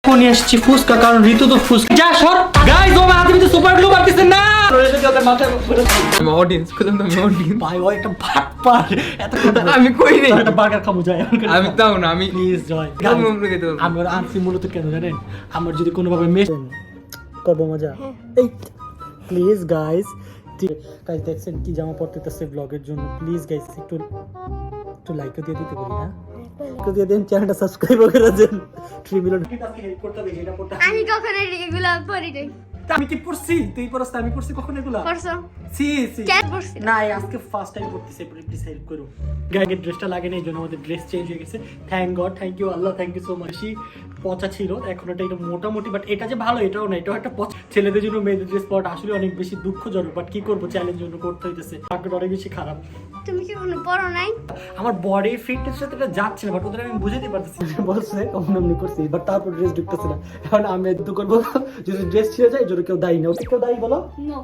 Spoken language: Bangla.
দেখো নিয়ে আসছি ফুচকা, কারণ ঋতু তো ফুচকা। যা সর গাইস, ও হাতে ভিতরে সুপার গ্লু মারতেছেন না। আমি অডিয়েন্স খুদম তো আমি অডিয়েন্স ভাই ও একটা ভাত পার এত আমি কই নেই একটা বার্গার খাবো যায়। আমি তাও না আমি প্লিজ জয়। আমি ওর আনছি মূলত কেন জানেন, আমার যদি কোনোভাবে মেশ করবো মজা। এই প্লিজ গাইস, গাইস দেখছেন কি জামা পরতেছে ব্লগের জন্য, প্লিজ গাইস একটু লাইক দিয়ে দিতে বলি না, একটু দিয়ে দেন, চ্যানেলটা সাবস্ক্রাইব করে দেন। 3 মিলিয়ন হেল্প করতে হবে এটা পড়তে। আমি কখনো এগুলা পড়ি নাই। আমি কি পড়ছি, তুই পড়ছ? আমি পড়ছি কখন এগুলা? পড়ছো? সি সি কেন পড়ছি? না, আজকে ফার্স্ট টাইম পড়তেছি, প্লিজ হেল্প করো। গায়ের ড্রেসটা লাগে না, এই জন্য আমাদের ড্রেস চেঞ্জ হয়ে গেছে। Thank God, thank you Allah, thank you so much. পচা ছিল, এখন এটা মোটামুটি, বাট এটা যে ভালো এটাও না, এটাও একটা পচা। ছেলেদের জন্য মেয়েদের ড্রেস পরাটা আসলে অনেক বেশি দুঃখজনক, বাট কি করবো, চ্যালেঞ্জ জন্য করতে হইতেছে। ভাগ্যটা অনেক বেশি খারাপ। তুমি কি কখনো পড়ো নাই? আমার বডি ফিটনেস সাথে এটা যাচ্ছে না, বাট ওদের আমি বুঝাতে পারতেছি। বলছে অমনি করছি, বাট তারপর ড্রেস ঢুকতেছে না। এখন আমি একটু করবো, যদি ড্রেস ছিঁড়ে যায়, যদি কেউ দায়ী না, কেউ দায়ী বলো। No.